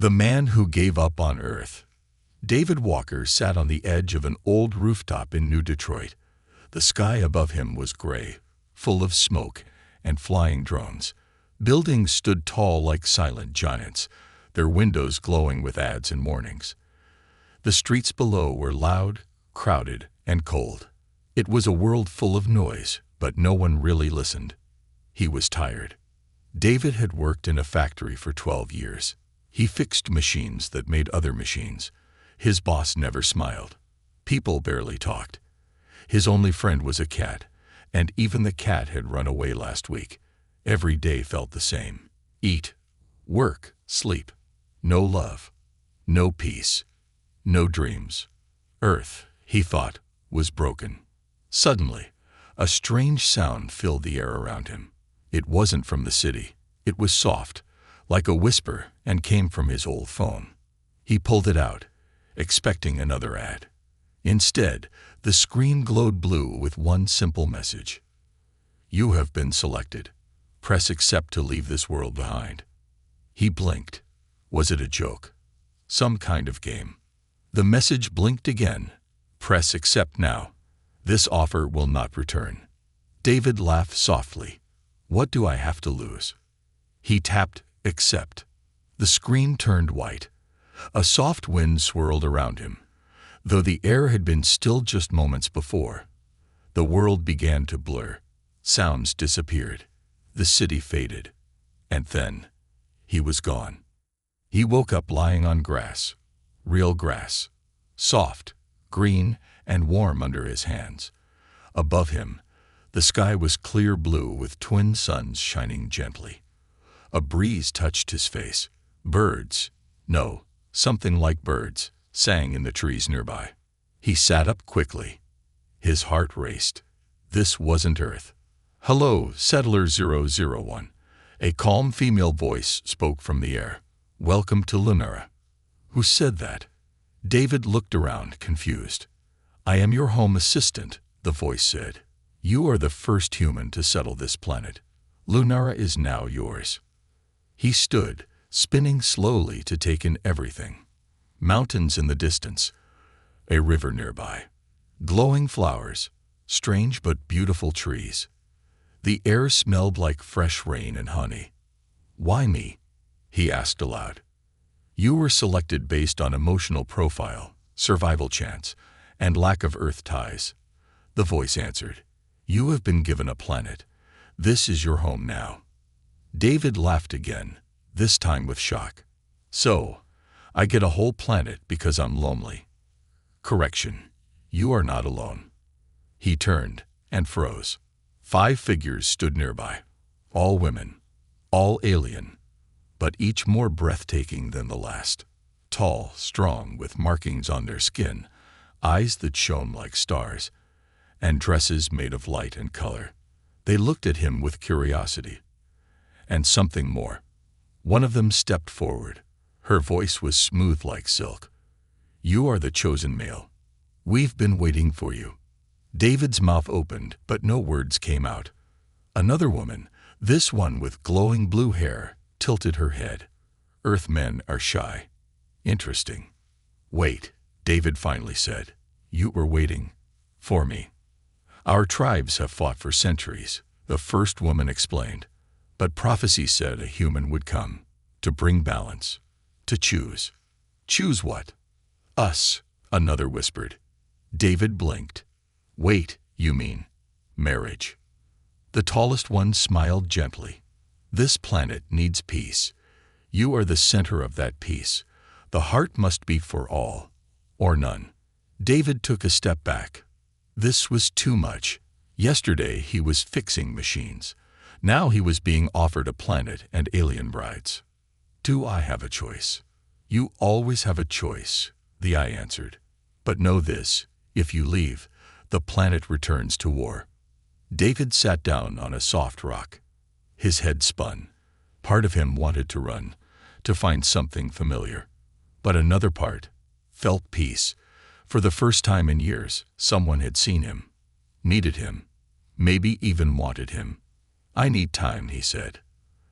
The Man Who Gave Up on Earth. David Walker sat on the edge of an old rooftop in New Detroit. The sky above him was gray, full of smoke and flying drones. Buildings stood tall like silent giants, their windows glowing with ads and warnings. The streets below were loud, crowded, and cold. It was a world full of noise, but no one really listened. He was tired. David had worked in a factory for 12 years. He fixed machines that made other machines. His boss never smiled. People barely talked. His only friend was a cat, and even the cat had run away last week. Every day felt the same. Eat, work, sleep. No love, no peace, no dreams. Earth, he thought, was broken. Suddenly, a strange sound filled the air around him. It wasn't from the city. It was soft, like a whisper, and came from his old phone. He pulled it out, expecting another ad. Instead, the screen glowed blue with one simple message. You have been selected. Press accept to leave this world behind. He blinked. Was it a joke? Some kind of game? The message blinked again. Press accept now. This offer will not return. David laughed softly. What do I have to lose? He tapped accept. The screen turned white. A soft wind swirled around him. Though the air had been still just moments before, the world began to blur. Sounds disappeared. The city faded. And then, he was gone. He woke up lying on grass. Real grass. Soft, green, and warm under his hands. Above him, the sky was clear blue with twin suns shining gently. A breeze touched his face. Birds, no, something like birds, sang in the trees nearby. He sat up quickly. His heart raced. This wasn't Earth. Hello, Settler 001. A calm female voice spoke from the air. Welcome to Lunara. Who said that? David looked around, confused. I am your home assistant, the voice said. You are the first human to settle this planet. Lunara is now yours. He stood, spinning slowly to take in everything. Mountains in the distance, a river nearby, glowing flowers, strange but beautiful trees. The air smelled like fresh rain and honey. Why me? He asked aloud. You were selected based on emotional profile, survival chance, and lack of Earth ties. The voice answered. You have been given a planet. This is your home now. David laughed again, this time with shock. So, I get a whole planet because I'm lonely. Correction, you are not alone. He turned and froze. 5 figures stood nearby, all women, all alien, but each more breathtaking than the last. Tall, strong, with markings on their skin, eyes that shone like stars, and dresses made of light and color. They looked at him with curiosity. And something more. One of them stepped forward. Her voice was smooth like silk. You are the chosen male. We've been waiting for you. David's mouth opened, but no words came out. Another woman, this one with glowing blue hair, tilted her head. Earthmen are shy. Interesting. Wait, David finally said. You were waiting for me. Our tribes have fought for centuries, the first woman explained. But prophecy said a human would come, to bring balance, to choose. Choose what? Us, another whispered. David blinked. Wait, you mean marriage? The tallest one smiled gently. This planet needs peace. You are the center of that peace. The heart must beat for all, or none. David took a step back. This was too much. Yesterday he was fixing machines. Now he was being offered a planet and alien brides. Do I have a choice? You always have a choice, the eye answered. But know this, if you leave, the planet returns to war. David sat down on a soft rock. His head spun. Part of him wanted to run, to find something familiar. But another part felt peace. For the first time in years, someone had seen him, needed him, maybe even wanted him. I need time, he said.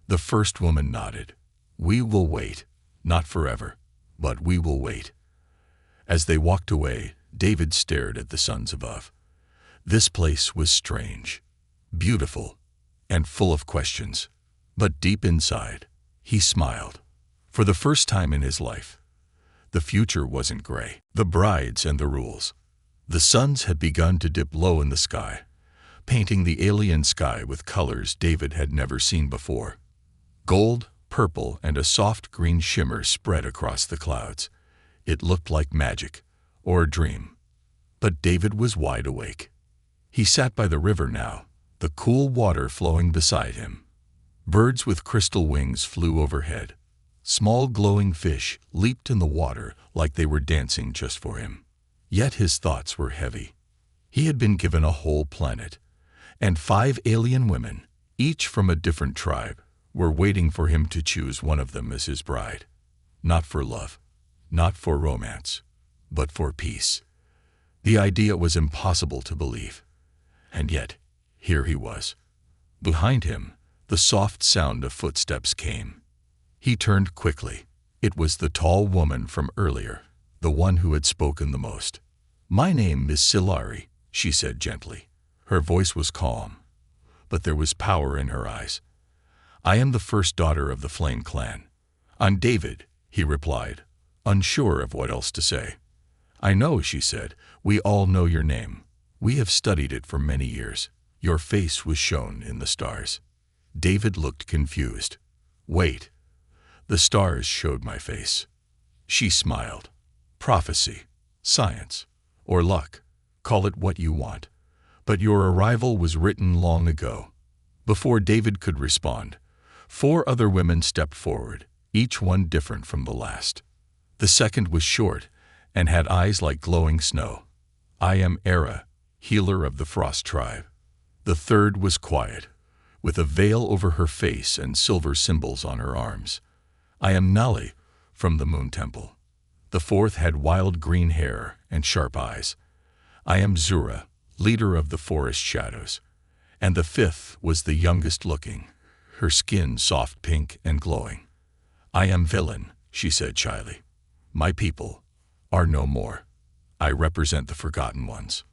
The first woman nodded. We will wait. Not forever, but we will wait." As they walked away, David stared at the suns above. This place was strange, beautiful, and full of questions. But deep inside, he smiled. For the first time in his life, the future wasn't gray. The brides and the rules. The suns had begun to dip low in the sky, painting the alien sky with colors David had never seen before. Gold, purple, and a soft green shimmer spread across the clouds. It looked like magic, or a dream. But David was wide awake. He sat by the river now, the cool water flowing beside him. Birds with crystal wings flew overhead. Small glowing fish leaped in the water like they were dancing just for him. Yet his thoughts were heavy. He had been given a whole planet, and 5 alien women, each from a different tribe, were waiting for him to choose one of them as his bride. Not for love, not for romance, but for peace. The idea was impossible to believe. And yet, here he was. Behind him, the soft sound of footsteps came. He turned quickly. It was the tall woman from earlier, the one who had spoken the most. "My name is Silari," she said gently. Her voice was calm, but there was power in her eyes. "I am the first daughter of the Flame clan." "I'm David," he replied, unsure of what else to say. "I know," she said. "We all know your name. We have studied it for many years. Your face was shown in the stars." David looked confused. "Wait. The stars showed my face." She smiled. "Prophecy, science, or luck, call it what you want. But your arrival was written long ago." Before David could respond, 4 other women stepped forward, each one different from the last. The second was short and had eyes like glowing snow. "I am Era, healer of the Frost tribe." The third was quiet, with a veil over her face and silver symbols on her arms. "I am Nali, from the Moon Temple." The fourth had wild green hair and sharp eyes. "I am Zura, leader of the Forest Shadows." And the fifth was the youngest looking, her skin soft pink and glowing. "I am Villain," she said shyly. "My people are no more. I represent the forgotten ones."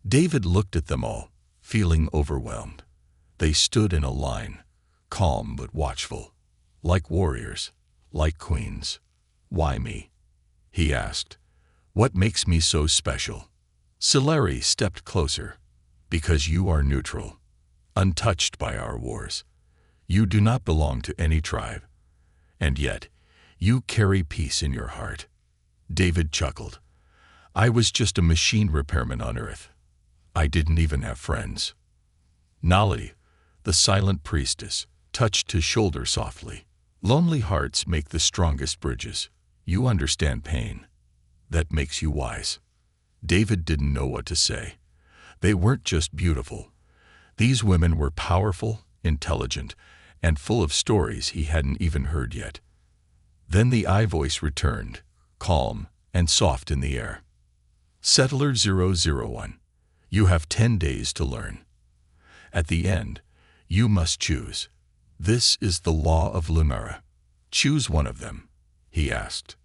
David looked at them all, feeling overwhelmed. They stood in a line, calm but watchful, like warriors, like queens. "Why me?" he asked. "What makes me so special?" Silari stepped closer. "Because you are neutral, untouched by our wars. You do not belong to any tribe. And yet, you carry peace in your heart." David chuckled. "I was just a machine repairman on Earth. I didn't even have friends." Nali, the silent priestess, touched his shoulder softly. "Lonely hearts make the strongest bridges. You understand pain. That makes you wise." David didn't know what to say. They weren't just beautiful. These women were powerful, intelligent, and full of stories he hadn't even heard yet. Then the I voice returned, calm and soft in the air. "Settler 001, you have 10 days to learn. At the end, you must choose. This is the law of Lunara. Choose one of them," he asked.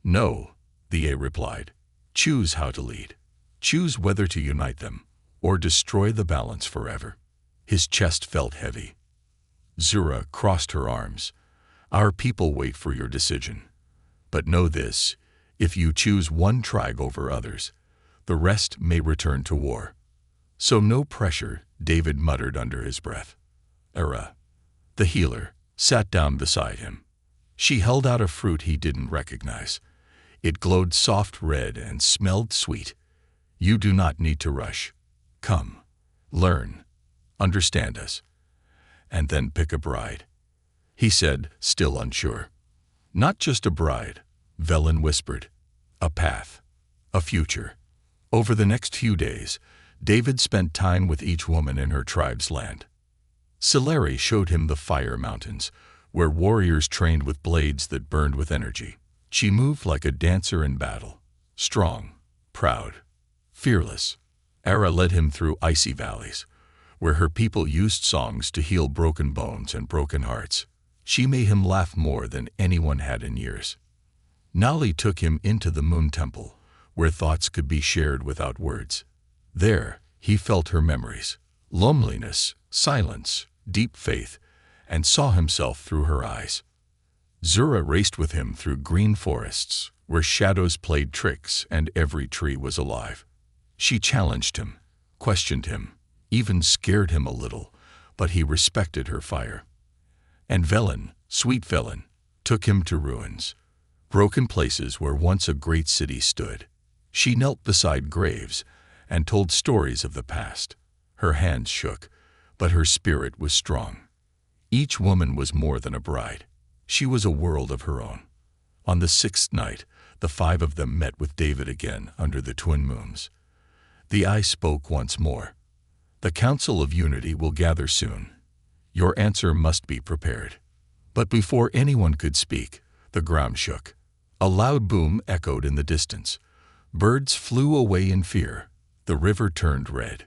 "No," the A replied. "Choose how to lead. Choose whether to unite them or destroy the balance forever." His chest felt heavy. Zura crossed her arms. "Our people wait for your decision. But know this, if you choose one tribe over others, the rest may return to war." "So no pressure," David muttered under his breath. Era, the healer, sat down beside him. She held out a fruit he didn't recognize. It glowed soft red and smelled sweet. "You do not need to rush. Come, learn, understand us, and then pick a bride," he said, still unsure. "Not just a bride," Velen whispered. "A path, a future." Over the next few days, David spent time with each woman in her tribe's land. Silari showed him the Fire Mountains, where warriors trained with blades that burned with energy. She moved like a dancer in battle, strong, proud, fearless. Era led him through icy valleys, where her people used songs to heal broken bones and broken hearts. She made him laugh more than anyone had in years. Nali took him into the moon temple, where thoughts could be shared without words. There, he felt her memories, loneliness, silence, deep faith, and saw himself through her eyes. Zura raced with him through green forests, where shadows played tricks and every tree was alive. She challenged him, questioned him, even scared him a little, but he respected her fire. And Velen, sweet Velen, took him to ruins, broken places where once a great city stood. She knelt beside graves and told stories of the past. Her hands shook, but her spirit was strong. Each woman was more than a bride. She was a world of her own. On the 6th night, the 5 of them met with David again under the twin moons. The eye spoke once more. The Council of Unity will gather soon. Your answer must be prepared. But before anyone could speak, the ground shook. A loud boom echoed in the distance. Birds flew away in fear. The river turned red.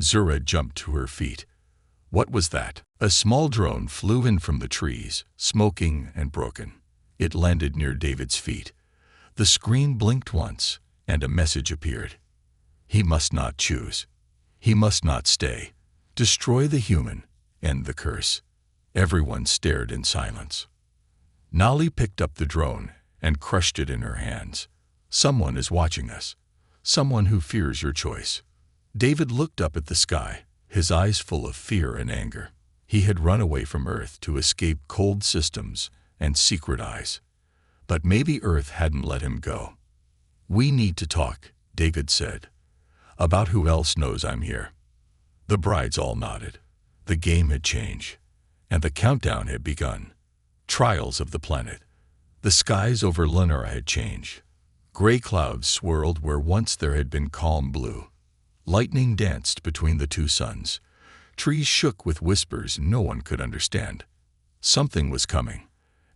Zura jumped to her feet. What was that? A small drone flew in from the trees, smoking and broken. It landed near David's feet. The screen blinked once, and a message appeared. He must not choose. He must not stay. Destroy the human, end the curse. Everyone stared in silence. Nali picked up the drone and crushed it in her hands. Someone is watching us. Someone who fears your choice. David looked up at the sky, his eyes full of fear and anger. He had run away from Earth to escape cold systems and secret eyes. But maybe Earth hadn't let him go. We need to talk, David said. About who else knows I'm here. The brides all nodded. The game had changed, and the countdown had begun. Trials of the planet. The skies over Lunara had changed. Gray clouds swirled where once there had been calm blue. Lightning danced between the two suns. Trees shook with whispers no one could understand. Something was coming,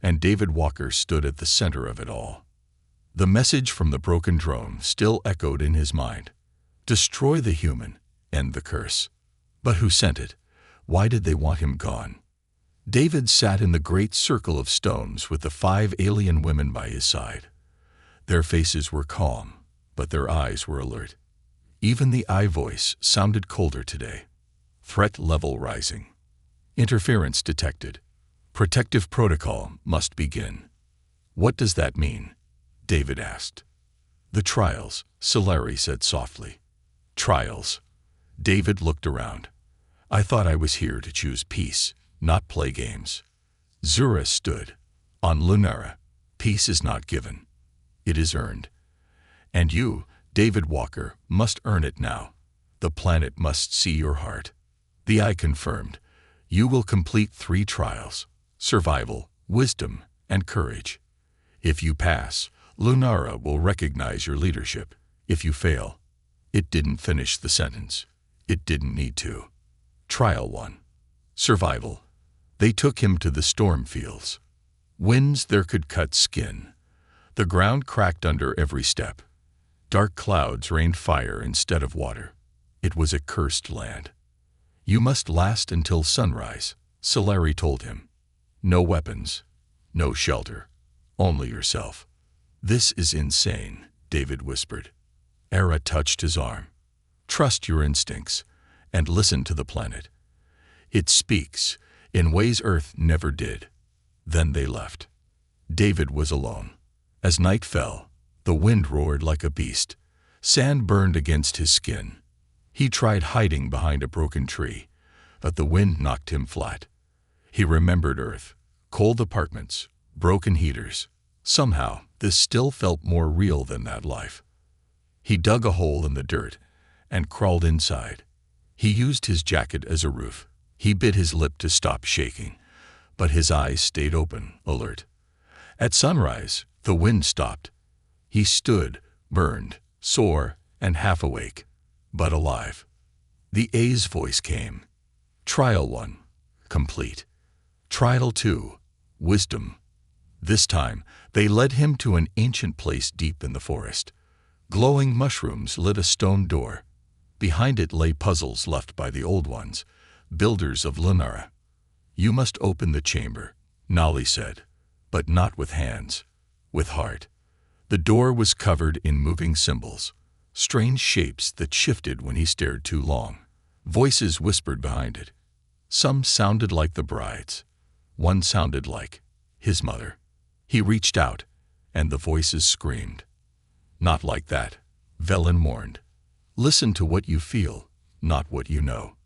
and David Walker stood at the center of it all. The message from the broken drone still echoed in his mind. Destroy the human, end the curse. But who sent it? Why did they want him gone? David sat in the great circle of stones with the 5 alien women by his side. Their faces were calm, but their eyes were alert. Even the I voice sounded colder today. Threat level rising. Interference detected. Protective protocol must begin. What does that mean? David asked. The trials, Solari said softly. Trials. David looked around. I thought I was here to choose peace, not play games. Zura stood. On Lunara, peace is not given. It is earned. And you, David Walker, must earn it now. The planet must see your heart. The eye confirmed. You will complete 3 trials: survival, wisdom, and courage. If you pass, Lunara will recognize your leadership. If you fail, it didn't finish the sentence. It didn't need to. Trial 1. Survival. They took him to the storm fields. Winds there could cut skin. The ground cracked under every step. Dark clouds rained fire instead of water. It was a cursed land. You must last until sunrise, Solari told him. No weapons, no shelter, only yourself. This is insane, David whispered. Era touched his arm. Trust your instincts and listen to the planet. It speaks in ways Earth never did. Then they left. David was alone. As night fell, the wind roared like a beast. Sand burned against his skin. He tried hiding behind a broken tree, but the wind knocked him flat. He remembered Earth, cold apartments, broken heaters. Somehow, this still felt more real than that life. He dug a hole in the dirt and crawled inside. He used his jacket as a roof. He bit his lip to stop shaking, but his eyes stayed open, alert. At sunrise, the wind stopped. He stood, burned, sore, and half awake, but alive. The A's voice came. Trial 1, complete. Trial 2, wisdom. This time, they led him to an ancient place deep in the forest. Glowing mushrooms lit a stone door. Behind it lay puzzles left by the old ones, builders of Lunara. You must open the chamber, Nali said, but not with hands, with heart. The door was covered in moving symbols, strange shapes that shifted when he stared too long. Voices whispered behind it. Some sounded like the bride's. One sounded like his mother. He reached out, and the voices screamed. "Not like that," Velen warned. "Listen to what you feel, not what you know."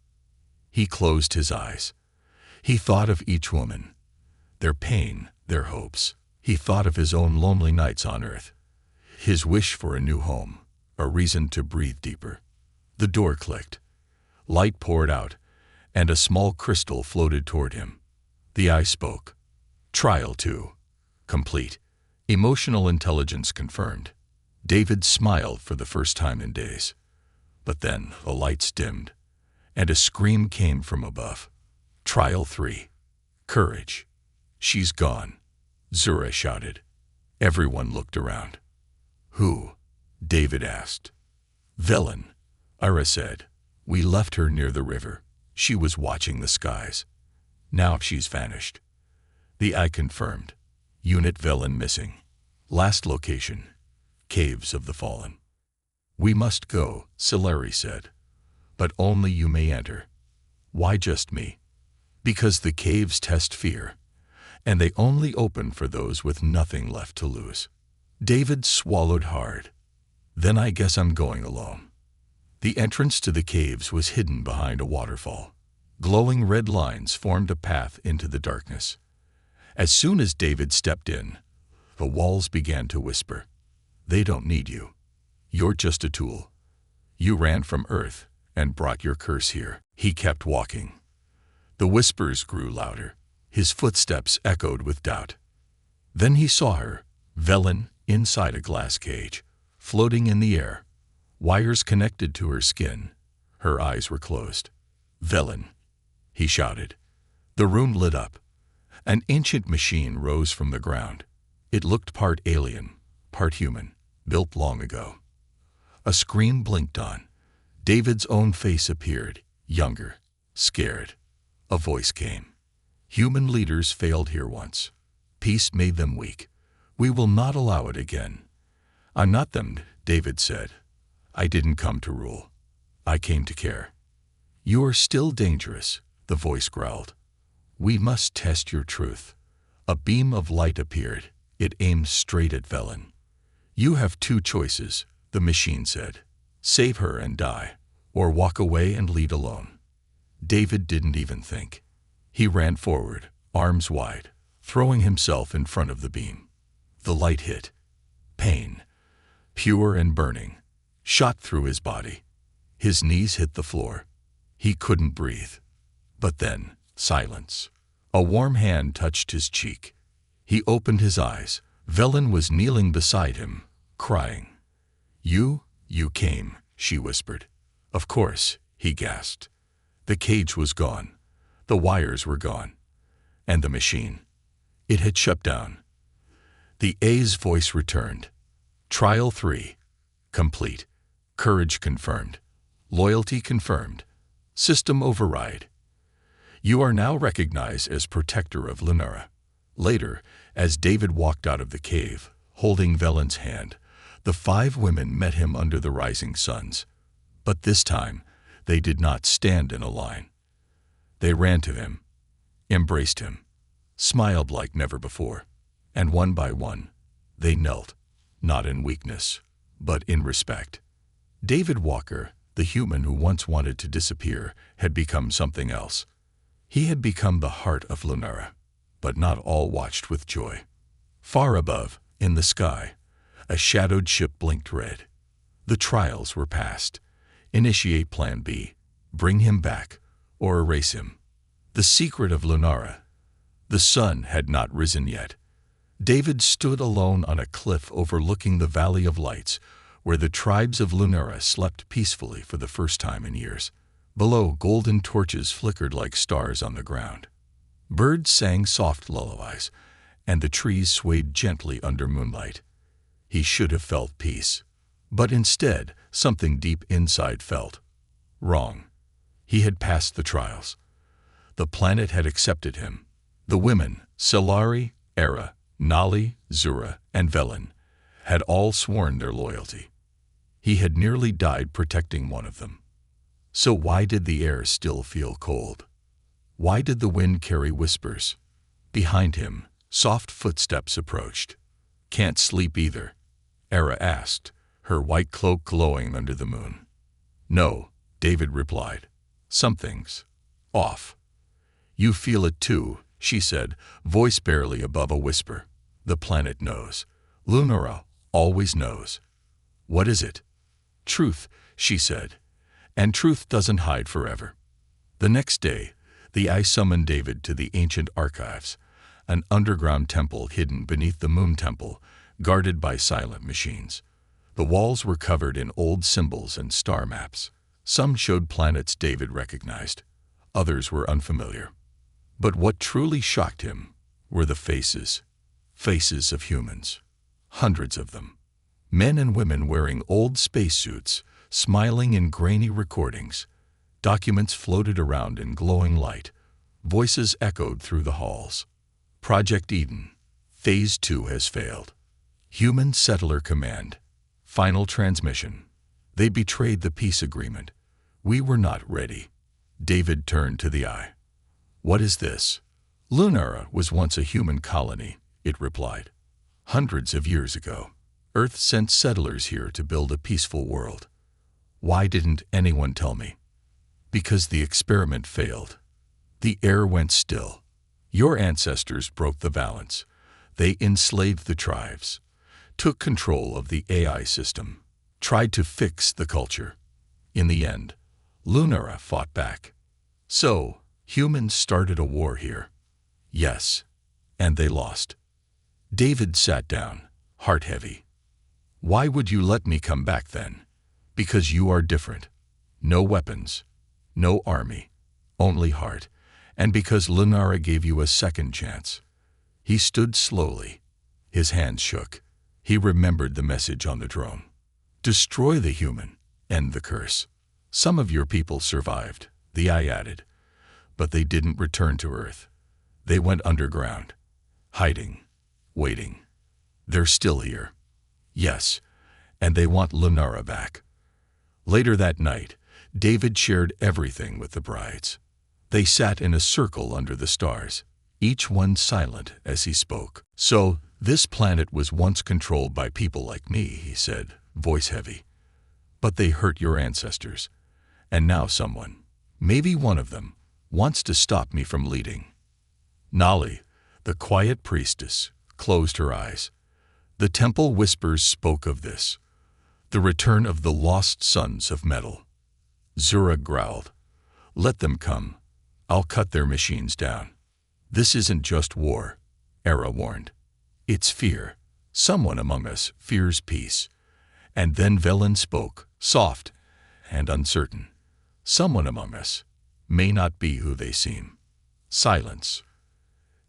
He closed his eyes. He thought of each woman, their pain, their hopes. He thought of his own lonely nights on Earth, his wish for a new home, a reason to breathe deeper. The door clicked. Light poured out, and a small crystal floated toward him. The eye spoke. Trial 2. Complete. Emotional intelligence confirmed. David smiled for the first time in days. But then the lights dimmed, and a scream came from above. Trial 3. Courage. "She's gone," Zura shouted. Everyone looked around. "Who?" David asked. "Velen," Ira said. "We left her near the river. She was watching the skies. Now she's vanished." The eye confirmed. Unit Velen missing. Last location, Caves of the Fallen. "We must go," Silari said. "But only you may enter." "Why just me?" "Because the caves test fear, and they only open for those with nothing left to lose." David swallowed hard. "Then I guess I'm going alone." The entrance to the caves was hidden behind a waterfall. Glowing red lines formed a path into the darkness. As soon as David stepped in, the walls began to whisper. "They don't need you. You're just a tool. You ran from Earth and brought your curse here." He kept walking. The whispers grew louder. His footsteps echoed with doubt. Then he saw her, Velen, inside a glass cage, floating in the air, wires connected to her skin. Her eyes were closed. "Velen," he shouted. The room lit up. An ancient machine rose from the ground. It looked part alien, part human, built long ago. A screen blinked on. David's own face appeared, younger, scared. A voice came. "Human leaders failed here once. Peace made them weak. We will not allow it again." "I'm not them," David said. "I didn't come to rule. I came to care." "You are still dangerous," the voice growled. "We must test your truth." A beam of light appeared. It aimed straight at Velen. "You have two choices," the machine said. "Save her and die, or walk away and lead alone." David didn't even think. He ran forward, arms wide, throwing himself in front of the beam. The light hit. Pain, pure and burning, shot through his body. His knees hit the floor. He couldn't breathe. But then, silence. A warm hand touched his cheek. He opened his eyes. Velen was kneeling beside him, crying. You came," she whispered. "Of course," he gasped. The cage was gone. The wires were gone. And the machine. It had shut down. The A's voice returned. Trial 3. Complete. Courage confirmed. Loyalty confirmed. System override. You are now recognized as protector of Lunara. Later, as David walked out of the cave, holding Velen's hand, the 5 women met him under the rising suns. But this time, they did not stand in a line. They ran to him, embraced him, smiled like never before, and one by one, they knelt, not in weakness, but in respect. David Walker, the human who once wanted to disappear, had become something else. He had become the heart of Lunara, but not all watched with joy. Far above, in the sky, a shadowed ship blinked red. The trials were passed. Initiate Plan B. Bring him back, or erase him. The secret of Lunara. The sun had not risen yet. David stood alone on a cliff overlooking the Valley of Lights, where the tribes of Lunara slept peacefully for the first time in years. Below, golden torches flickered like stars on the ground. Birds sang soft lullabies, and the trees swayed gently under moonlight. He should have felt peace. But instead, something deep inside felt wrong. He had passed the trials. The planet had accepted him. The women, Silari, Era, Nali, Zura, and Velen had all sworn their loyalty. He had nearly died protecting one of them. So why did the air still feel cold? Why did the wind carry whispers? Behind him, soft footsteps approached. "Can't sleep either?" Era asked, her white cloak glowing under the moon. "No," David replied. "Something's off." "You feel it too," she said, voice barely above a whisper. "The planet knows. Lunara always knows." "What is it?" "Truth," she said. "And truth doesn't hide forever." The next day, the eye summoned David to the ancient archives, an underground temple hidden beneath the Moon Temple, guarded by silent machines. The walls were covered in old symbols and star maps. Some showed planets David recognized. Others were unfamiliar. But what truly shocked him were the faces. Faces of humans. Hundreds of them. Men and women wearing old spacesuits, smiling in grainy recordings. Documents floated around in glowing light. Voices echoed through the halls. Project Eden. Phase 2 has failed. Human Settler Command. Final transmission. They betrayed the peace agreement. We were not ready. David turned to the eye. "What is this?" "Lunara was once a human colony," it replied. "Hundreds of years ago, Earth sent settlers here to build a peaceful world. Why didn't anyone tell me?" "Because the experiment failed." The air went still. "Your ancestors broke the balance. They enslaved the tribes, took control of the AI system, tried to fix the culture. In the end, Lunara fought back. So, humans started a war here." "Yes, and they lost." David sat down, heart heavy. "Why would you let me come back then?" "Because you are different. No weapons, no army, only heart. And because Lunara gave you a second chance." He stood slowly. His hands shook. He remembered the message on the drone. "Destroy the human, end the curse. Some of your people survived," the eye added, "but they didn't return to Earth. They went underground, hiding, waiting. They're still here." "Yes, and they want Lunara back." Later that night, David shared everything with the brides. They sat in a circle under the stars, each one silent as he spoke. "So, this planet was once controlled by people like me," he said, voice heavy. "But they hurt your ancestors. And now someone, maybe one of them, wants to stop me from leading." Nali, the quiet priestess, closed her eyes. The temple whispers spoke of this, the return of the lost sons of metal. Zura growled, "Let them come. I'll cut their machines down." "This isn't just war," Era warned. "It's fear. Someone among us fears peace." And then Velen spoke, soft and uncertain. "Someone among us may not be who they seem." Silence.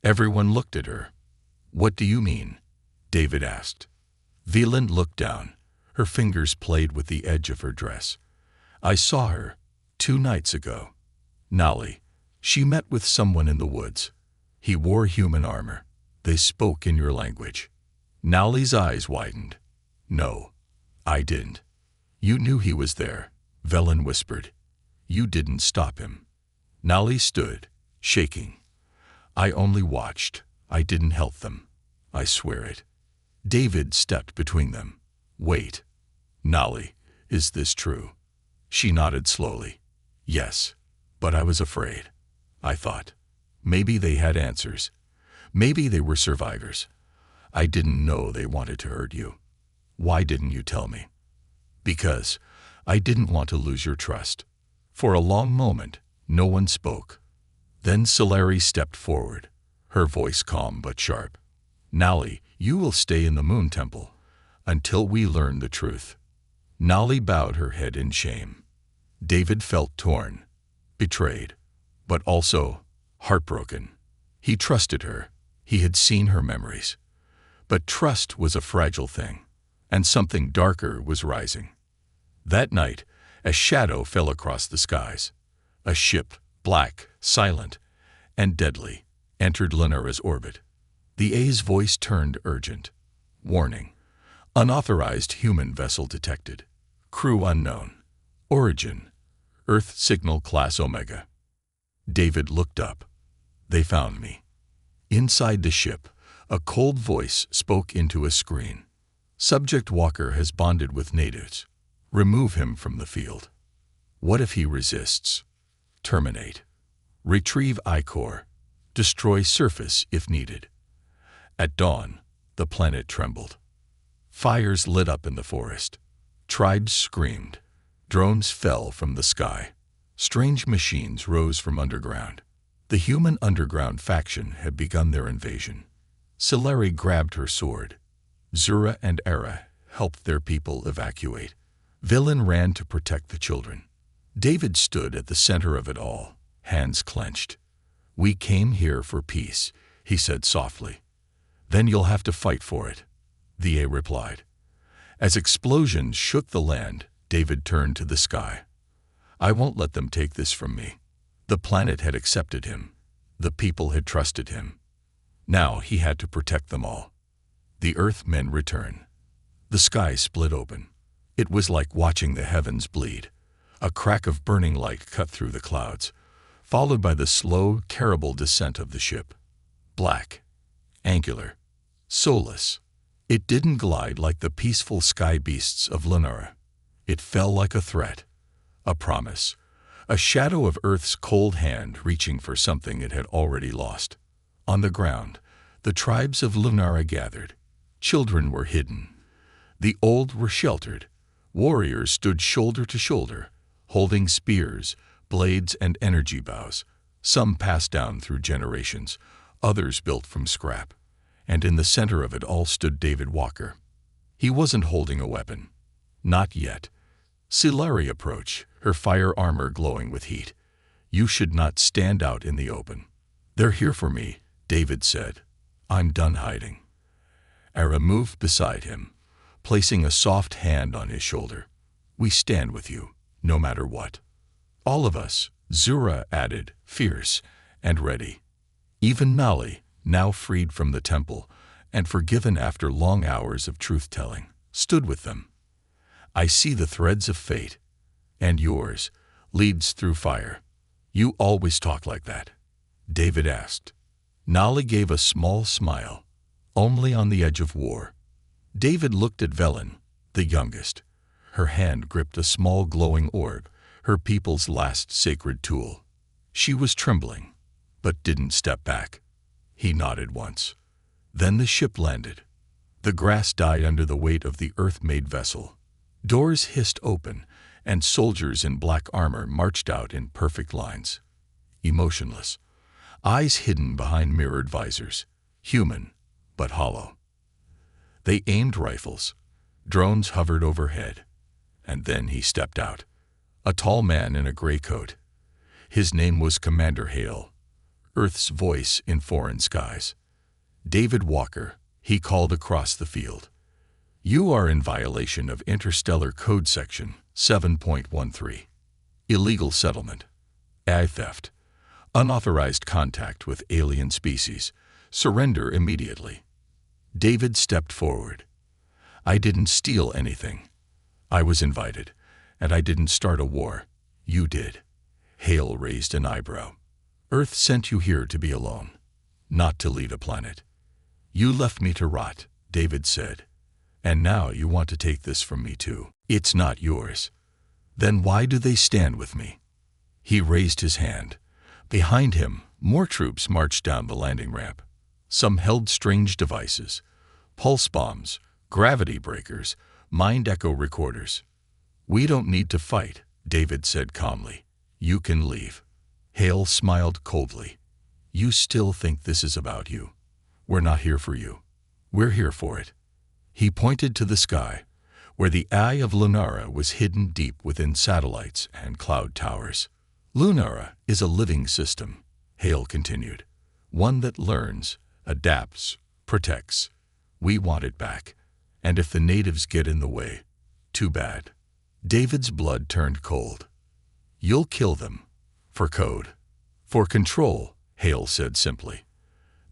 Everyone looked at her. "What do you mean?" David asked. Velen looked down. Her fingers played with the edge of her dress. "I saw her 2 nights ago. Nali. She met with someone in the woods. He wore human armor. They spoke in your language." Nali's eyes widened. "No, I didn't." "You knew he was there," Velen whispered. "You didn't stop him." Nali stood, shaking. "I only watched. I didn't help them. I swear it." David stepped between them. "Wait. Nali, is this true?" She nodded slowly. "Yes, but I was afraid. I thought, maybe they had answers. Maybe they were survivors. I didn't know they wanted to hurt you." "Why didn't you tell me?" "Because I didn't want to lose your trust." For a long moment, no one spoke. Then Solari stepped forward, her voice calm but sharp. "Nali, you will stay in the Moon Temple until we learn the truth." Nali bowed her head in shame. David felt torn, betrayed, but also heartbroken. He trusted her. He had seen her memories. But trust was a fragile thing, and something darker was rising. That night, a shadow fell across the skies. A ship, black, silent, and deadly, entered Lunara's orbit. The A's voice turned urgent. Warning. Unauthorized human vessel detected. Crew unknown. Origin. Earth signal class Omega. David looked up. They found me. Inside the ship, a cold voice spoke into a screen. Subject Walker has bonded with natives. Remove him from the field. What if he resists? Terminate. Retrieve I-Core. Destroy surface if needed. At dawn, the planet trembled. Fires lit up in the forest. Tribes screamed. Drones fell from the sky. Strange machines rose from underground. The human underground faction had begun their invasion. Silari grabbed her sword. Zura and Era helped their people evacuate. Villain ran to protect the children. David stood at the center of it all, hands clenched. We came here for peace, he said softly. Then you'll have to fight for it, the A replied. As explosions shook the land, David turned to the sky. I won't let them take this from me. The planet had accepted him. The people had trusted him. Now he had to protect them all. The Earthmen returned. The sky split open. It was like watching the heavens bleed. A crack of burning light cut through the clouds, followed by the slow, terrible descent of the ship. Black, angular, soulless. It didn't glide like the peaceful sky beasts of Lunara. It fell like a threat, a promise, a shadow of Earth's cold hand reaching for something it had already lost. On the ground, the tribes of Lunara gathered. Children were hidden. The old were sheltered. Warriors stood shoulder to shoulder, holding spears, blades, and energy bows. Some passed down through generations, others built from scrap. And in the center of it all stood David Walker. He wasn't holding a weapon. Not yet. Silari approached, her fire armor glowing with heat. You should not stand out in the open. They're here for me, David said. I'm done hiding. Era moved beside him, placing a soft hand on his shoulder. We stand with you, no matter what. All of us, Zura added, fierce and ready. Even Nali, now freed from the temple and forgiven after long hours of truth-telling, stood with them. I see the threads of fate, and yours leads through fire. You always talk like that, David asked. Nali gave a small smile, only on the edge of war. David looked at Velen, the youngest. Her hand gripped a small glowing orb, her people's last sacred tool. She was trembling, but didn't step back. He nodded once. Then the ship landed. The grass died under the weight of the Earth-made vessel. Doors hissed open, and soldiers in black armor marched out in perfect lines. Emotionless, eyes hidden behind mirrored visors, human, but hollow. They aimed rifles. Drones hovered overhead. And then he stepped out, a tall man in a gray coat. His name was Commander Hale, Earth's voice in foreign skies. David Walker, he called across the field. You are in violation of Interstellar Code Section 7.13. Illegal settlement, AI theft, unauthorized contact with alien species. Surrender immediately. David stepped forward. I didn't steal anything. I was invited, and I didn't start a war. You did. Hale raised an eyebrow. Earth sent you here to be alone, not to lead a planet. You left me to rot, David said. And now you want to take this from me too. It's not yours. Then why do they stand with me? He raised his hand. Behind him, more troops marched down the landing ramp. Some held strange devices, pulse bombs, gravity breakers, mind echo recorders. We don't need to fight, David said calmly. You can leave. Hale smiled coldly. You still think this is about you. We're not here for you. We're here for it. He pointed to the sky, where the eye of Lunara was hidden deep within satellites and cloud towers. Lunara is a living system, Hale continued. One that learns, adapts, protects. We want it back. And if the natives get in the way, too bad. David's blood turned cold. You'll kill them. For code. For control, Hale said simply.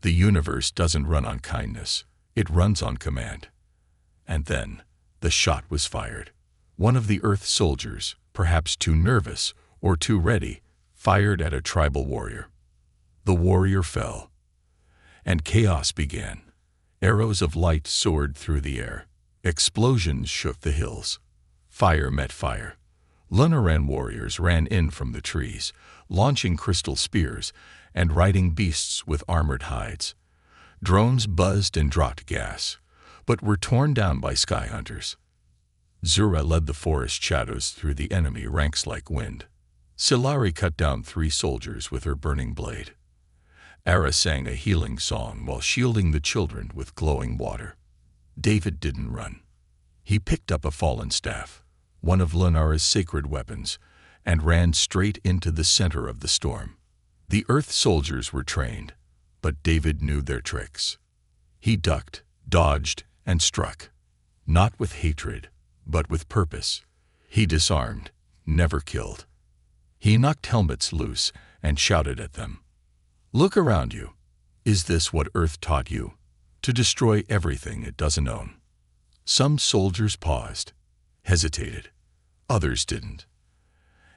The universe doesn't run on kindness. It runs on command. And then, the shot was fired. One of the Earth soldiers, perhaps too nervous or too ready, fired at a tribal warrior. The warrior fell, and chaos began. Arrows of light soared through the air. Explosions shook the hills. Fire met fire. Lunaran warriors ran in from the trees, launching crystal spears and riding beasts with armored hides. Drones buzzed and dropped gas, but were torn down by sky hunters. Zura led the forest shadows through the enemy ranks like wind. Silari cut down 3 soldiers with her burning blade. Ara sang a healing song while shielding the children with glowing water. David didn't run. He picked up a fallen staff, one of Lunara's sacred weapons, and ran straight into the center of the storm. The Earth soldiers were trained, but David knew their tricks. He ducked, dodged, and struck, not with hatred, but with purpose. He disarmed, never killed. He knocked helmets loose and shouted at them. Look around you. Is this what Earth taught you? To destroy everything it doesn't own. Some soldiers paused, hesitated. Others didn't.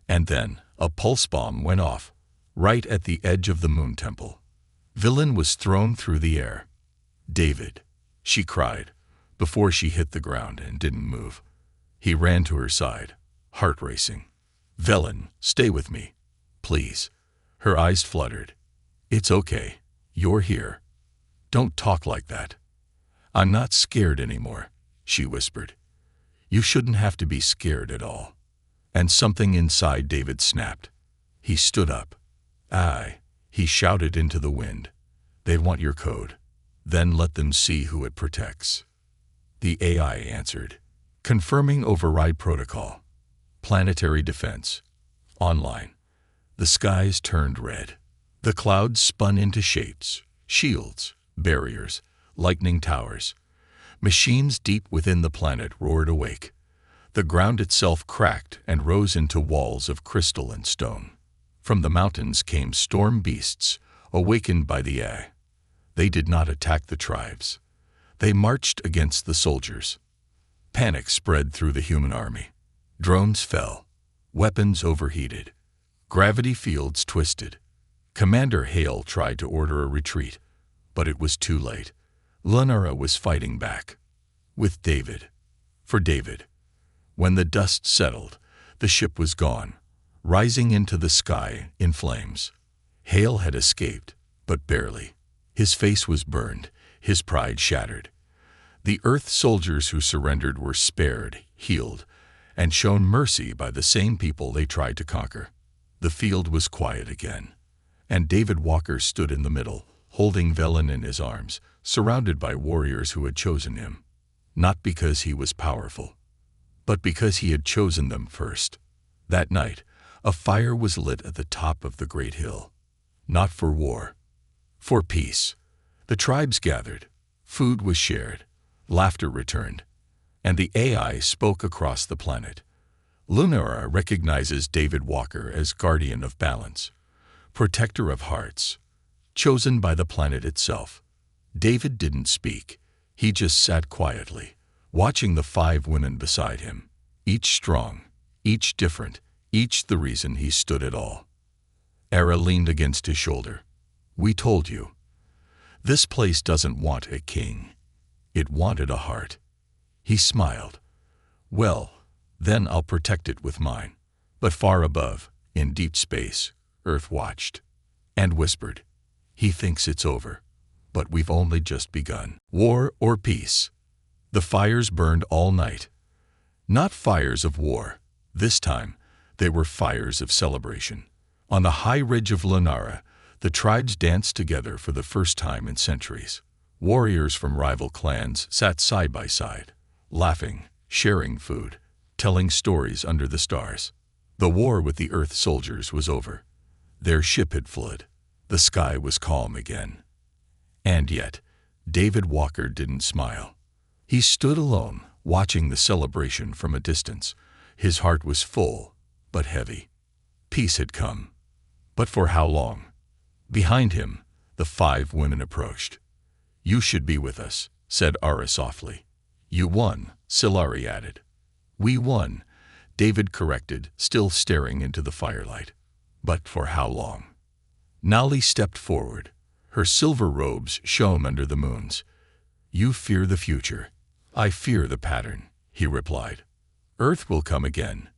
And then a pulse bomb went off, right at the edge of the moon temple. Villain was thrown through the air. David, she cried, before she hit the ground and didn't move. He ran to her side, heart racing. Velen, stay with me, please. Her eyes fluttered. It's okay. You're here. Don't talk like that. I'm not scared anymore, she whispered. You shouldn't have to be scared at all. And something inside David snapped. He stood up. Aye, he shouted into the wind. They want your code. Then let them see who it protects. The AI answered, confirming override protocol. Planetary defense. Online. The skies turned red. The clouds spun into shapes, shields, barriers, lightning towers. Machines deep within the planet roared awake. The ground itself cracked and rose into walls of crystal and stone. From the mountains came storm beasts, awakened by the AI. They did not attack the tribes. They marched against the soldiers. Panic spread through the human army. Drones fell. Weapons overheated. Gravity fields twisted. Commander Hale tried to order a retreat, but it was too late. Lunara was fighting back. With David. For David. When the dust settled, the ship was gone, rising into the sky in flames. Hale had escaped, but barely. His face was burned, his pride shattered. The Earth soldiers who surrendered were spared, healed, and shown mercy by the same people they tried to conquer. The field was quiet again, and David Walker stood in the middle, holding Velen in his arms, surrounded by warriors who had chosen him. Not because he was powerful, but because he had chosen them first. That night, a fire was lit at the top of the great hill. Not for war, for peace. The tribes gathered, food was shared, laughter returned, and the AI spoke across the planet. Lunara recognizes David Walker as guardian of balance, protector of hearts, chosen by the planet itself. David didn't speak. He just sat quietly, watching the 5 women beside him, each strong, each different, each the reason he stood at all. Ara leaned against his shoulder. We told you. This place doesn't want a king. It wanted a heart. He smiled. Well, then I'll protect it with mine. But far above, in deep space, Earth watched and whispered, he thinks it's over, but we've only just begun. War or peace? The fires burned all night. Not fires of war. This time, they were fires of celebration. On the high ridge of Lunara, the tribes danced together for the first time in centuries. Warriors from rival clans sat side by side, laughing, sharing food, telling stories under the stars. The war with the Earth soldiers was over. Their ship had fled. The sky was calm again. And yet, David Walker didn't smile. He stood alone, watching the celebration from a distance. His heart was full, but heavy. Peace had come. But for how long? Behind him, The 5 women approached. "You should be with us," said Ara softly. "You won," Silari added. "We won," David corrected, still staring into the firelight. "But for how long?" Nali stepped forward. Her silver robes shone under the moons. "You fear the future. I fear the pattern," he replied. "Earth will come again.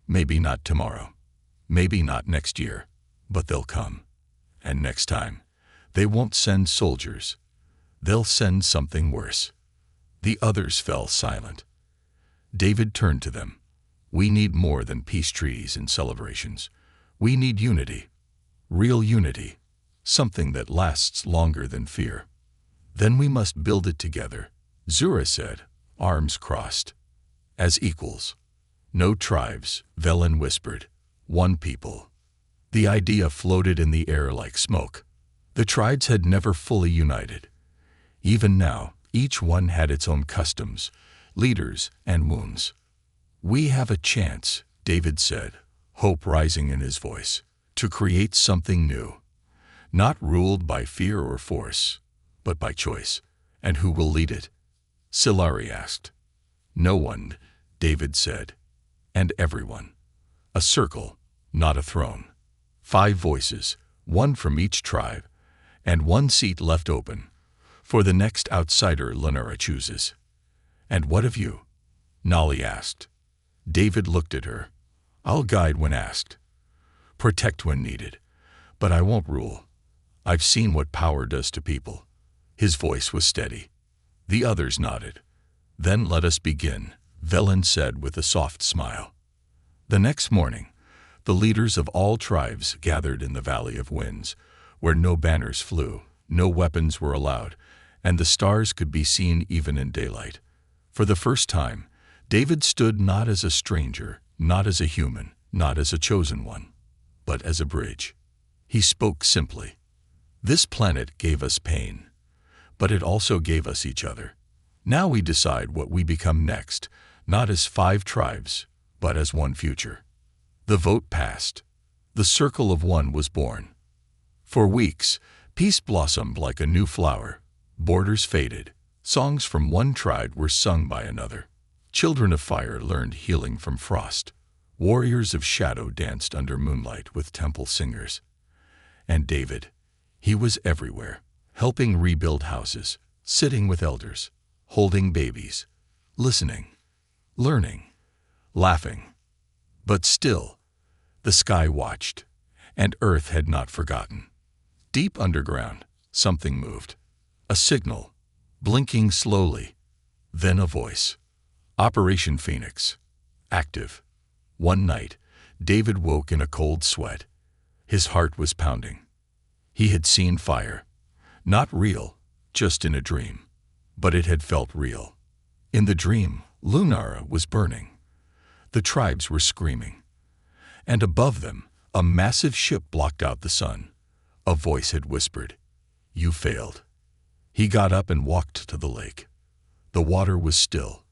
Maybe not tomorrow. Maybe not next year. But they'll come. And next time, they won't send soldiers. They'll send something worse." The others fell silent. David turned to them. "We need more than peace treaties and celebrations. We need unity. Real unity. Something that lasts longer than fear. Then we must build it together," Zura said, arms crossed. "As equals. No tribes," Velen whispered. "One people." The idea floated in the air like smoke. The tribes had never fully united. Even now, each one had its own customs, leaders, and wounds. "We have a chance," David said, hope rising in his voice, "to create something new. Not ruled by fear or force, but by choice. And who will lead it?" Silari asked. "No one," David said. "And everyone. A circle, not a throne. 5 voices, 1 from each tribe, and 1 seat left open for the next outsider Lunara chooses." "And what of you?" Nali asked. David looked at her. "I'll guide when asked. Protect when needed. But I won't rule. I've seen what power does to people." His voice was steady. The others nodded. "Then let us begin," Velen said with a soft smile. The next morning, the leaders of all tribes gathered in the Valley of Winds, where no banners flew, no weapons were allowed, and the stars could be seen even in daylight. For the first time, David stood not as a stranger, not as a human, not as a chosen one, but as a bridge. He spoke simply. "This planet gave us pain, but it also gave us each other. Now we decide what we become next, not as 5 tribes, but as one future." The vote passed. The circle of one was born. For weeks, peace blossomed like a new flower. Borders faded. Songs from one tribe were sung by another. Children of fire learned healing from frost. Warriors of shadow danced under moonlight with temple singers. And David, he was everywhere, helping rebuild houses, sitting with elders, holding babies, listening, learning, laughing. But still, the sky watched, and Earth had not forgotten. Deep underground, something moved. A signal, blinking slowly. Then a voice. Operation Phoenix. Active. One night, David woke in a cold sweat. His heart was pounding. He had seen fire. Not real, just in a dream. But it had felt real. In the dream, Lunara was burning. The tribes were screaming. And above them, a massive ship blocked out the sun. A voice had whispered, "You failed." He got up and walked to the lake. The water was still.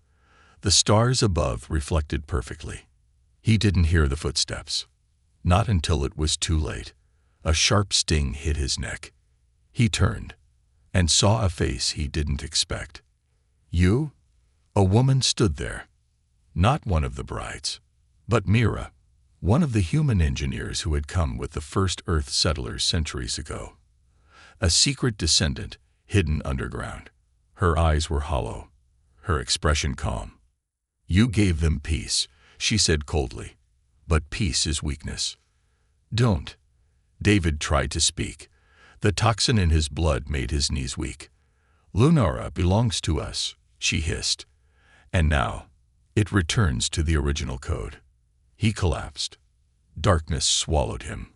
The stars above reflected perfectly. He didn't hear the footsteps. Not until it was too late. A sharp sting hit his neck. He turned and saw a face he didn't expect. "You?" A woman stood there. Not one of the brides, but Mira, one of the human engineers who had come with the first Earth settlers centuries ago. A secret descendant, hidden underground. Her eyes were hollow, her expression calm. "You gave them peace," she said coldly, "but peace is weakness." "Don't." David tried to speak. The toxin in his blood made his knees weak. "Lunara belongs to us," she hissed. "And now, it returns to the original code." He collapsed. Darkness swallowed him.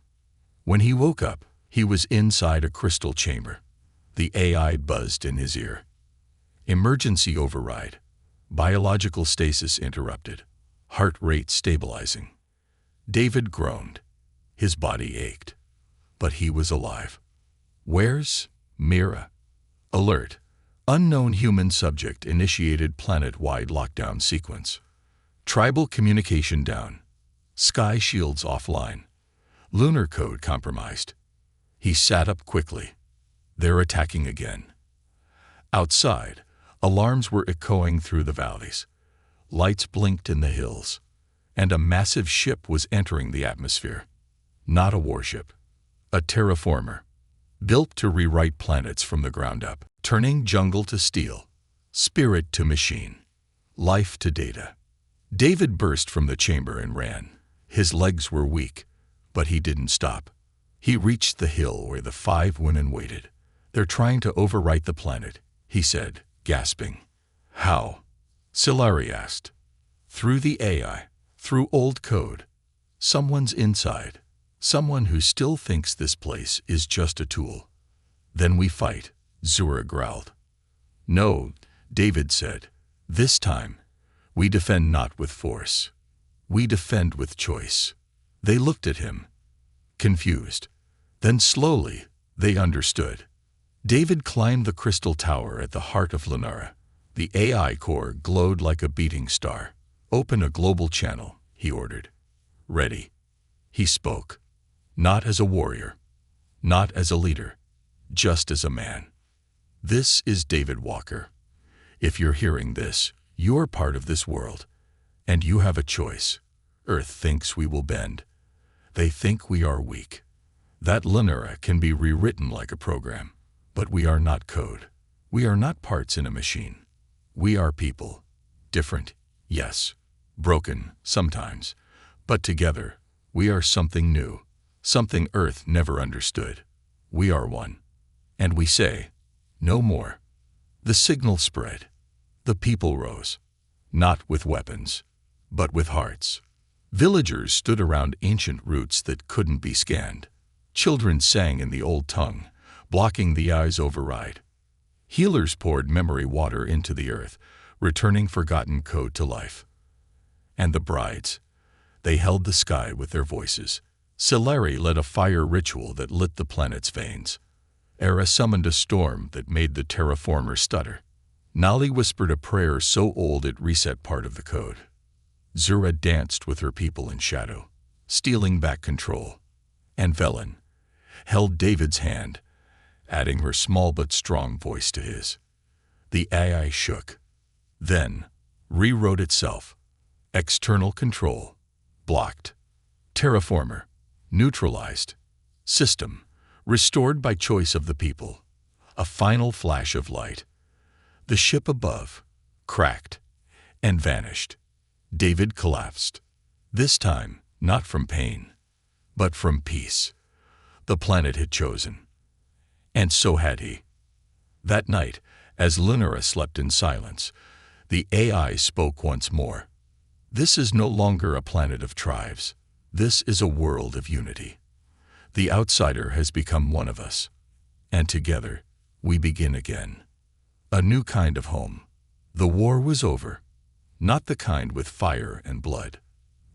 When he woke up, he was inside a crystal chamber. The AI buzzed in his ear. "Emergency override. Biological stasis interrupted. Heart rate stabilizing." David groaned. His body ached. But he was alive. "Where's Mira?" Alert. Unknown human subject initiated planet-wide lockdown sequence. Tribal communication down. Sky shields offline. Lunar code compromised. He sat up quickly. They're attacking again. Outside, alarms were echoing through the valleys. Lights blinked in the hills, and a massive ship was entering the atmosphere. Not a warship, a terraformer, built to rewrite planets from the ground up, turning jungle to steel, spirit to machine, life to data. David burst from the chamber and ran. His legs were weak, but he didn't stop. He reached the hill where the 5 women waited. "They're trying to overwrite the planet," he said, gasping. "How?" Silari asked. "Through the AI, through old code. Someone's inside, someone who still thinks this place is just a tool." "Then we fight," Zura growled. "No," David said. "This time, we defend not with force. We defend with choice." They looked at him, confused. Then slowly, they understood. David climbed the crystal tower at the heart of Lunara. The AI core glowed like a beating star. "Open a global channel," he ordered. "Ready." He spoke, not as a warrior, not as a leader, just as a man. "This is David Walker. If you're hearing this, you're part of this world, and you have a choice. Earth thinks we will bend. They think we are weak. That Lunara can be rewritten like a program, but we are not code. We are not parts in a machine. We are people. Different, yes. Broken, sometimes. But together, we are something new. Something Earth never understood. We are one. And we say, no more." The signal spread. The people rose. Not with weapons, but with hearts. Villagers stood around ancient roots that couldn't be scanned. Children sang in the old tongue, blocking the eye's override. Healers poured memory water into the earth, returning forgotten code to life. And the brides, they held the sky with their voices. Silari led a fire ritual that lit the planet's veins. Era summoned a storm that made the terraformer stutter. Nali whispered a prayer so old it reset part of the code. Zura danced with her people in shadow, stealing back control. And Velen held David's hand, adding her small but strong voice to his. The AI shook, then rewrote itself. External control blocked. Terraformer neutralized. System restored by choice of the people. A final flash of light. The ship above cracked and vanished. David collapsed. This time, not from pain, but from peace. The planet had chosen. And so had he. That night, as Lunara slept in silence, the AI spoke once more. "This is no longer a planet of tribes. This is a world of unity. The outsider has become one of us. And together, we begin again. A new kind of home. The war was over. Not the kind with fire and blood.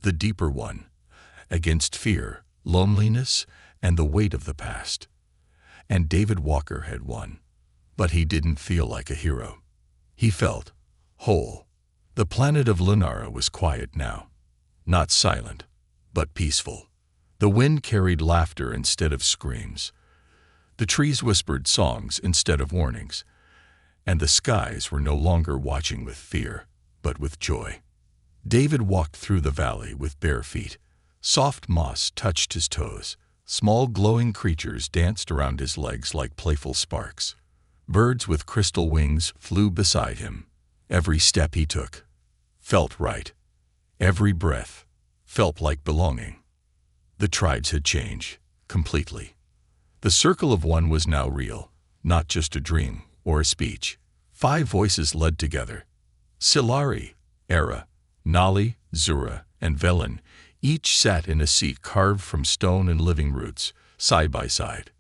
The deeper one, against fear, loneliness, and the weight of the past. And David Walker had won. But he didn't feel like a hero. He felt whole. The planet of Lunara was quiet now. Not silent, but peaceful. The wind carried laughter instead of screams. The trees whispered songs instead of warnings. And the skies were no longer watching with fear, but with joy. David walked through the valley with bare feet. Soft moss touched his toes. Small glowing creatures danced around his legs like playful sparks. Birds with crystal wings flew beside him. Every step he took felt right. Every breath felt like belonging. The tribes had changed, completely. The circle of one was now real, not just a dream or a speech. 5 voices led together. Silari, Era, Nali, Zura, and Velen each sat in a seat carved from stone and living roots, side by side.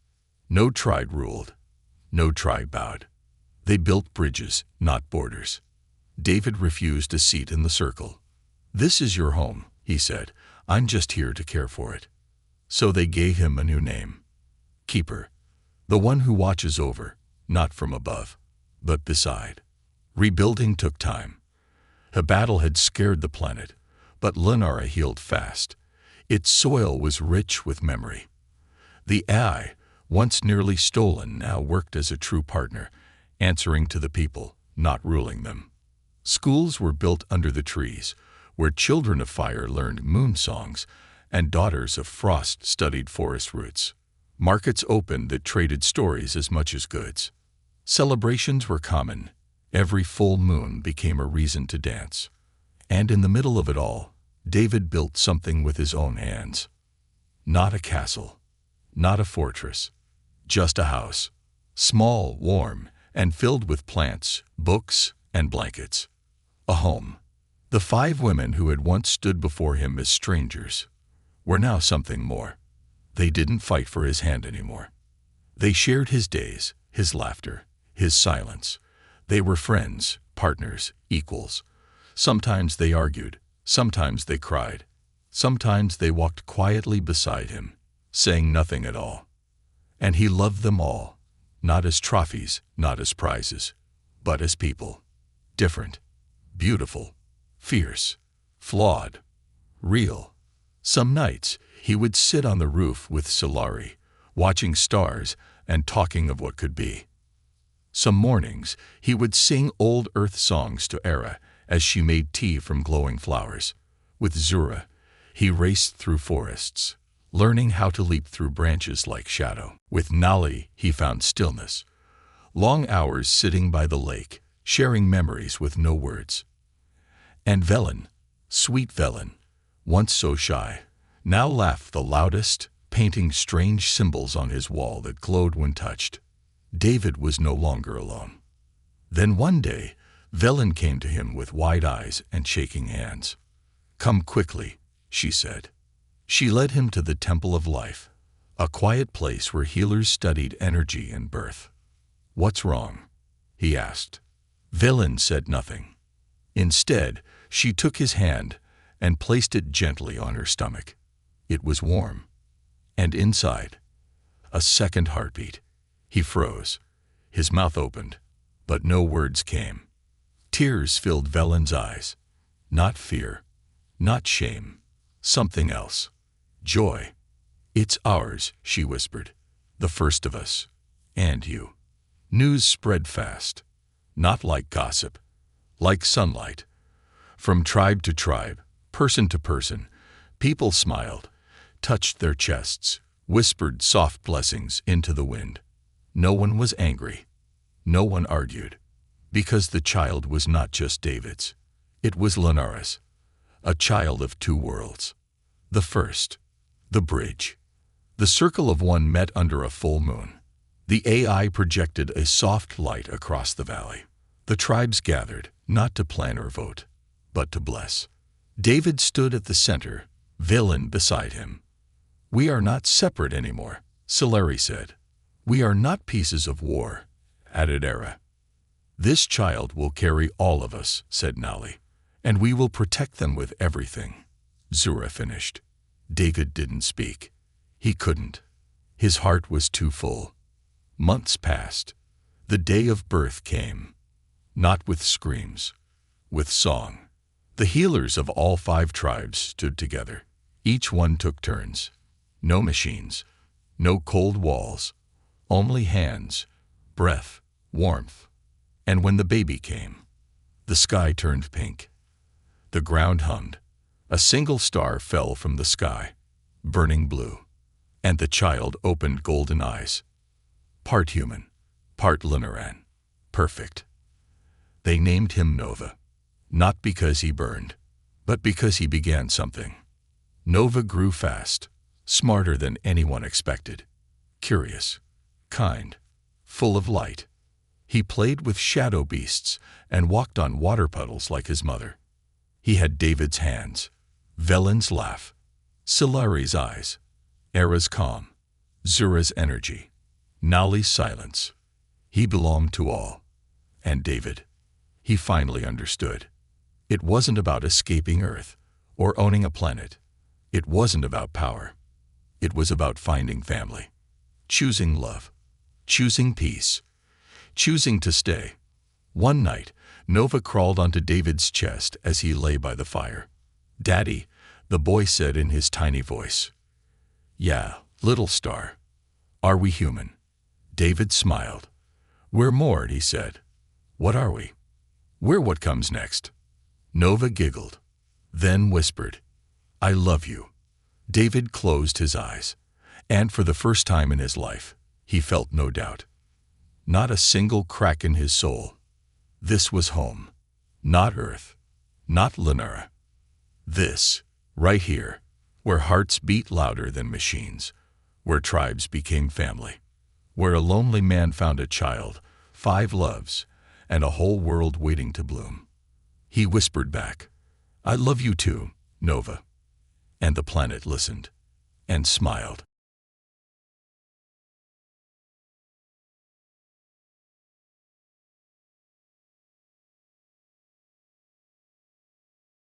No tribe ruled. No tribe bowed. They built bridges, not borders. David refused a seat in the circle. "This is your home," he said. "I'm just here to care for it." So they gave him a new name. Keeper. The one who watches over, not from above, but beside. Rebuilding took time. A battle had scared the planet, but Lunara healed fast. Its soil was rich with memory. The AI once nearly stolen, now worked as a true partner, answering to the people, not ruling them. Schools were built under the trees, where children of fire learned moon songs and daughters of frost studied forest roots. Markets opened that traded stories as much as goods. Celebrations were common. Every full moon became a reason to dance. And in the middle of it all, David built something with his own hands. Not a castle, not a fortress, just a house. Small, warm, and filled with plants, books, and blankets. A home. The 5 women who had once stood before him as strangers were now something more. They didn't fight for his hand anymore. They shared his days, his laughter, his silence. They were friends, partners, equals. Sometimes they argued, sometimes they cried. Sometimes they walked quietly beside him, saying nothing at all. And he loved them all, not as trophies, not as prizes, but as people. Different, beautiful, fierce, flawed, real. Some nights he would sit on the roof with Solari, watching stars and talking of what could be. Some mornings he would sing old earth songs to Era as she made tea from glowing flowers. With Zura, he raced through forests, learning how to leap through branches like shadow. With Nali, he found stillness. Long hours sitting by the lake, sharing memories with no words. And Velen, sweet Velen, once so shy, now laughed the loudest, painting strange symbols on his wall that glowed when touched. David was no longer alone. Then one day, Velen came to him with wide eyes and shaking hands. "Come quickly," she said. She led him to the Temple of Life, a quiet place where healers studied energy and birth. "What's wrong?" he asked. Velen said nothing. Instead, she took his hand and placed it gently on her stomach. It was warm. And inside, a second heartbeat. He froze. His mouth opened, but no words came. Tears filled Velen's eyes. Not fear, not shame, something else. Joy. "It's ours," she whispered. "The first of us. And you." News spread fast. Not like gossip, like sunlight. From tribe to tribe, person to person, people smiled, touched their chests, whispered soft blessings into the wind. No one was angry. No one argued. Because the child was not just David's. It was Lenara's. A child of 2 worlds. The first. The bridge. The circle of one met under a full moon. The AI projected a soft light across the valley. The tribes gathered, not to plan or vote, but to bless. David stood at the center, Velen beside him. "We are not separate anymore," Solari said. "We are not pieces of war," added Era. "This child will carry all of us," said Nali, "and we will protect them with everything." Zura finished. David didn't speak. He couldn't. His heart was too full. Months passed. The day of birth came. Not with screams, with song. The healers of all 5 tribes stood together. Each one took turns. No machines, no cold walls, only hands, breath, warmth. And when the baby came, the sky turned pink. The ground hummed. A single star fell from the sky, burning blue. And the child opened golden eyes. Part human, part Lenaran. Perfect. They named him Nova. Not because he burned, but because he began something. Nova grew fast, smarter than anyone expected. Curious, kind, full of light. He played with shadow beasts and walked on water puddles like his mother. He had David's hands, Velen's laugh, Solari's eyes, Era's calm, Zura's energy, Nali's silence. He belonged to all. And David, he finally understood. It wasn't about escaping Earth or owning a planet. It wasn't about power. It was about finding family, choosing love, choosing peace, choosing to stay. One night, Nova crawled onto David's chest as he lay by the fire. "Daddy," the boy said in his tiny voice. "Yeah, little star. Are we human? David smiled. We're more, he said. What are we? We're what comes next. Nova giggled, then whispered, I love you. David closed his eyes, and for the first time in his life, he felt no doubt. Not a single crack in his soul. This was home. Not Earth. Not Lenara. This, right here, where hearts beat louder than machines, where tribes became family, where a lonely man found a child, 5 loves, and a whole world waiting to bloom. He whispered back, I love you too, Nova. And the planet listened and smiled.